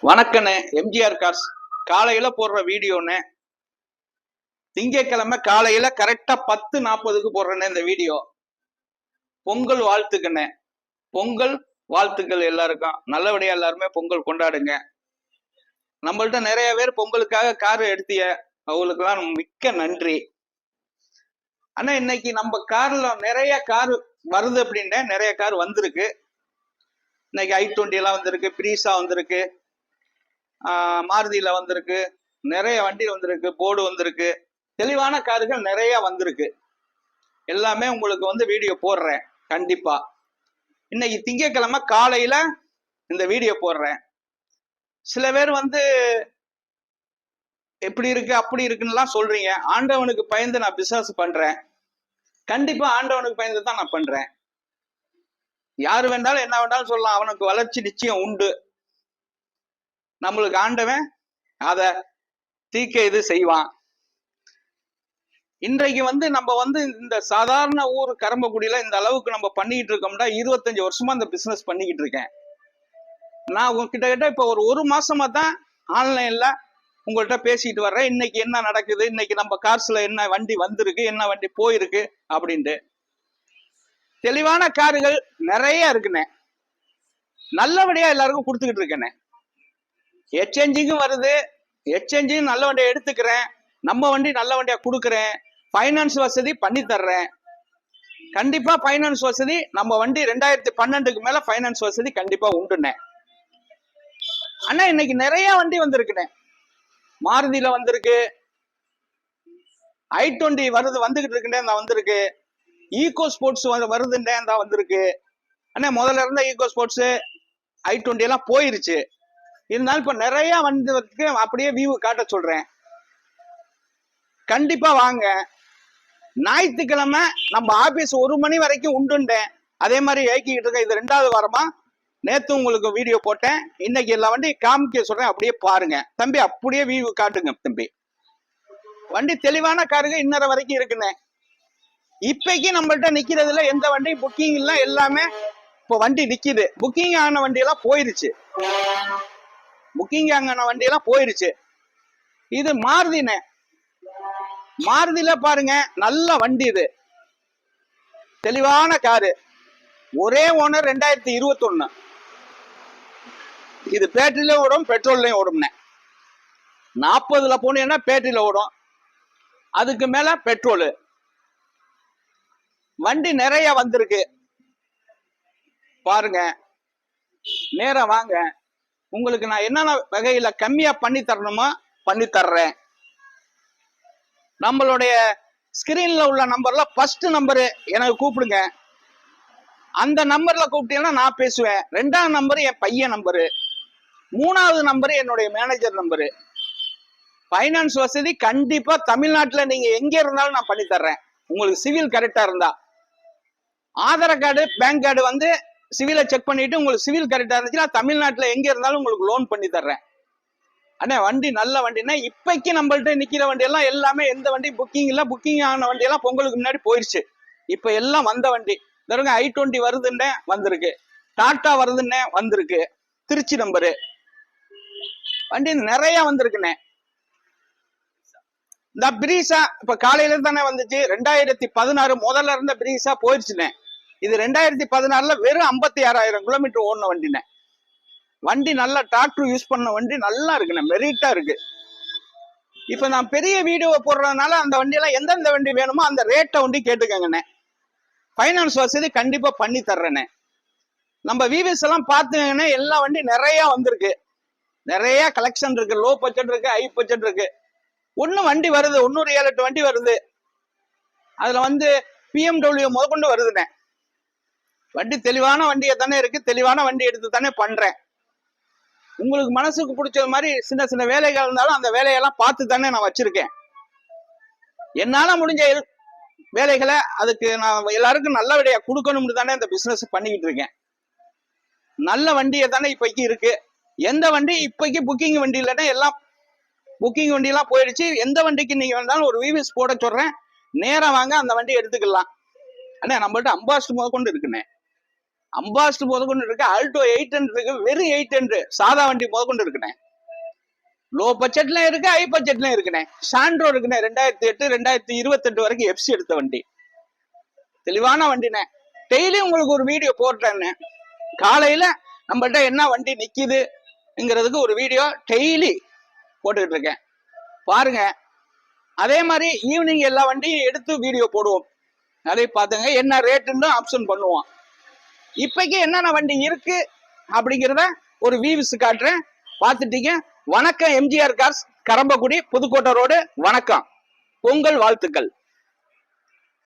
வணக்கண்ணே. எம்ஜிஆர் கார்ஸ் காலையில போடுற வீடியோன்னு திங்கட்கிழமை காலையில கரெக்டா 10:40க்கு போடுறேன்னு இந்த வீடியோ. பொங்கல் வாழ்த்துக்கண்ணே. பொங்கல் வாழ்த்துக்கள் எல்லாருக்கும். நல்லபடியா எல்லாருமே பொங்கல் கொண்டாடுங்க. நம்மள்ட்ட நிறைய பேர் பொங்கலுக்காக கார் எடுத்திய, அவங்களுக்குலாம் மிக்க நன்றி. ஆனா இன்னைக்கு நம்ம கார்ல நிறைய கார் வருது அப்படின்ன நிறைய கார் வந்திருக்கு. இன்னைக்கு i20 எல்லாம் வந்திருக்கு, பிரீசா வந்திருக்கு, மாருதியில வந்திருக்கு, நிறைய வண்டி வந்திருக்கு, போர்டு வந்திருக்கு, தெளிவான கார்கள் நிறைய வந்திருக்கு. எல்லாமே உங்களுக்கு வீடியோ போடுறேன் கண்டிப்பா. இன்னைக்கு திங்கட்கிழமை காலையில இந்த வீடியோ போடுறேன். சில பேர் எப்படி இருக்கு அப்படி இருக்குன்னு சொல்றீங்க. ஆண்டவனுக்கு பயந்து நான் பிசினஸ் பண்றேன். கண்டிப்பா ஆண்டவனுக்கு பயந்து தான் நான் பண்றேன். யாரு வேண்டாலும் என்ன வேண்டாலும் சொல்லலாம், அவனுக்கு வளர்ச்சி நிச்சயம் உண்டு. நம்மளுக்கு ஆண்டவன் அத தீக்க இது செய்வான். இன்றைக்கு நம்ம இந்த சாதாரண ஊர் கரம்பக்குடியில இந்த அளவுக்கு நம்ம பண்ணிக்கிட்டு இருக்கோம்னா 25 வருஷமா இந்த பிசினஸ் பண்ணிக்கிட்டு இருக்கேன். நான் கிட்டத்தட்ட இப்ப ஒரு மாசமா தான் ஆன்லைன்ல உங்கள்கிட்ட பேசிட்டு வர்றேன். இன்னைக்கு என்ன நடக்குது, இன்னைக்கு நம்ம கார்ஸ்ல என்ன வண்டி வந்திருக்கு, என்ன வண்டி போயிருக்கு அப்படின்ட்டு. தெளிவான கார்கள் நிறைய இருக்குண்ணே. நல்லபடியா எல்லாருக்கும் கொடுத்துக்கிட்டு இருக்கேனே. எக்ஸ்சேஞ்சிங்கும் வருது, எக்ஸ்சேஞ்சிங் நல்ல வண்டியை எடுத்துக்கிறேன், நம்ம வண்டி நல்ல வண்டியா கொடுக்குறேன், பைனான்ஸ் வசதி பண்ணி தர்றேன். கண்டிப்பா பைனான்ஸ் வசதி நம்ம வண்டி 2012க்கு மேல பைனான்ஸ் வசதி கண்டிப்பா உண்டுண்ணே. ஆனா இன்னைக்கு நிறைய வண்டி வந்திருக்குண்ணே. மாருதியில வந்திருக்கு, i20 வந்துகிட்டு இருக்குன்னே வந்திருக்கு, ஈகோ ஸ்போர்ட்ஸ் வருதுன்னே வந்திருக்கு. ஆனா முதல்ல இருந்த ஈகோ ஸ்போர்ட்ஸ் i20 எல்லாம் போயிருச்சு. இருந்தாலும் இப்ப நிறைய வந்ததுக்கு அப்படியே வியூ காட்ட சொல்றேன். கண்டிப்பா வாங்க. ஞாயிற்றுக்கிழமை நம்ம ஆபீஸ் 1 மணி வரைக்கும் உண்டுண்டேன். அதே மாதிரி இயக்கிக்கிட்டு இருக்க. இது 2வது வாரமா. நேத்து உங்களுக்கு வீடியோ போட்டேன், இன்னைக்கு எல்லா வண்டி காமிக்க சொல்றேன், அப்படியே பாருங்க தம்பி. அப்படியே வியூ காட்டுங்க தம்பி. வண்டி தெளிவான காருங்க இன்னரை வரைக்கும் இருக்குண்ணே. இப்பைக்கு நம்மள்ட்ட நிக்கிறதுல எந்த வண்டி புக்கிங் இல்ல, எல்லாமே இப்போ வண்டி நிக்குது. புக்கிங் ஆன வண்டி எல்லாம் போயிருச்சு. புக்கிங் ஆன வண்டி எல்லாம் போயிருச்சு. இது மாருதினே. மாருதியில பாருங்க, நல்ல வண்டி. இது தெளிவான காரு. ஒரே ஓனர் 2021. இது பேட்டரியில ஓடும், பெட்ரோல்லையும் ஓடும்னே. 40ல போனீங்கன்னா பேட்டரியில ஓடும், அதுக்கு மேல பெட்ரோலு. வண்டி நிறைய வந்திருக்கு பாருங்க. நேரம் வாங்க, உங்களுக்கு நான் என்னென்ன வகையில கம்மியா பண்ணி தரணுமோ பண்ணி தர்றேன். நம்மளுடைய ஸ்கிரீன்ல உள்ள நம்பர்ல ஃபர்ஸ்ட் நம்பரு எனக்கு கூப்பிடுங்க. அந்த நம்பர்ல கூப்பிட்டீங்கன்னா நான் பேசுவேன். 2வது நம்பரு என் பையன் நம்பரு, 3வது நம்பரு என்னுடைய மேனேஜர் நம்பரு. பைனான்ஸ் வசதி கண்டிப்பா தமிழ்நாட்டுல நீங்க எங்க இருந்தாலும் நான் பண்ணி தர்றேன். உங்களுக்கு சிவில் கரெக்டா இருந்தா, ஆதார் கார்டு பேங்க் கார்டு சிவிலை செக் பண்ணிட்டு உங்களுக்கு சிவில் கரெக்டா இருந்துச்சுன்னா தமிழ்நாட்டுல எங்க இருந்தாலும் உங்களுக்கு லோன் பண்ணி தர்றேன். அண்ணே வண்டி நல்ல வண்டினா. இப்பைக்கு நம்மள்ட்ட நிக்கிற வண்டி எல்லாம் எல்லாமே எந்த வண்டி புக்கிங் இல்ல. புக்கிங் ஆன வண்டி எல்லாம் பொங்கலுக்கு முன்னாடி போயிருச்சு. இப்ப எல்லாம் வந்த வண்டி i20 வருதுன்னே வந்திருக்கு, டாடா வருதுன்னே வந்திருக்கு, திருச்சி நம்பரு வண்டி நிறைய வந்திருக்குண்ணே. இந்த பிரீசா இப்ப காலையில தானே வந்துச்சு. 2016 முதல்ல இருந்த பிரீசா போயிருச்சுண்ணே. இது 2016ல வெறும் 56,000 கிலோமீட்டர் ஓடின வண்டினே. வண்டி நல்லா டிராக்டர் யூஸ் பண்ண வண்டி நல்லா இருக்குண்ணே, மெரிட்டா இருக்கு. இப்ப நான் பெரிய வீடியோ போடுறதுனால அந்த வண்டியெல்லாம் எந்தெந்த வண்டி வேணுமோ அந்த ரேட்டை வண்டி கேட்டுக்கங்கண்ணே. பைனான்ஸ் வசதி கண்டிப்பா பண்ணி தர்றேனே. நம்ம விவிஎஸ் எல்லாம் பாத்துக்கங்கண்ணே. எல்லா வண்டி நிறைய வந்திருக்கு, நிறைய கலெக்ஷன் இருக்கு. லோ பட்ஜெட் இருக்கு, ஹை பட்ஜெட் இருக்கு. வண்டி வருது, 7-8 வண்டி வருது. அதுல BMW முதற்கொண்டு வருதுண்ணே. வண்டி தெளிவான வண்டியை தானே இருக்கு. தெளிவான வண்டி எடுத்து தானே பண்றேன். உங்களுக்கு மனசுக்கு பிடிச்ச மாதிரி சின்ன சின்ன வேலைகள் இருந்தாலும் அந்த வேலையெல்லாம் பார்த்து தானே நான் வச்சிருக்கேன். என்னால முடிஞ்ச வேலைகளை அதுக்கு நான் எல்லாருக்கும் நல்ல விடையா கொடுக்கணும்னு தானே இந்த பிசினஸ் பண்ணிக்கிட்டு இருக்கேன். நல்ல வண்டியை தானே இப்பைக்கு இருக்கு. எந்த வண்டி இப்பைக்கு புக்கிங் வண்டி இல்லைன்னா எல்லாம் புக்கிங் வண்டி எல்லாம் போயிடுச்சு. எந்த வண்டிக்கு நீங்க வேணாலும் ஒரு விவிஎஸ் போட சொல்றேன், நேரம் வாங்க அந்த வண்டி எடுத்துக்கலாம். அண்ணே நம்மள்ட்ட அம்பாஸ்டர் முதற்கொண்டு இருக்குண்ணே. அம்பாஸ்டர் முதற்கொண்டு இருக்கு, ஆல்டோ 800 இருக்கு, வெறும் 800 சாதா வண்டி முதற்கொண்டு இருக்குண்ணே. லோ பட்ஜெட்லயும் இருக்கு, ஹை பட்ஜெட்லயும் இருக்குண்ணே. சாண்ட்ரோ இருக்குண்ணே, 2008 2028 வரைக்கும் எஃப்சி எடுத்த வண்டி, தெளிவான வண்டிண்ணே. டெய்லி உங்களுக்கு ஒரு வீடியோ போட்டேன்னு, காலையில நம்மள்ட்ட என்ன வண்டி நிக்குதுங்கிறதுக்கு ஒரு வீடியோ டெய்லி போட்டுக்கிட்டு இருக்கேன், பாருங்க. அதே மாதிரி ஈவினிங் எல்லா வண்டியும் எடுத்து வீடியோ போடுவோம், அதை பார்த்துங்க. என்ன ரேட்டுன்னு ஆப்ஷன் பண்ணுவோம். இப்பைக்கு என்னென்ன வண்டி இருக்கு அப்படிங்கிறத ஒரு வியூஸ் காட்டுறேன், பார்த்துட்டீங்க. வணக்கம். MGR cars, Karambakkudi, Pudukkottai road. வணக்கம், பொங்கல் வாழ்த்துக்கள்.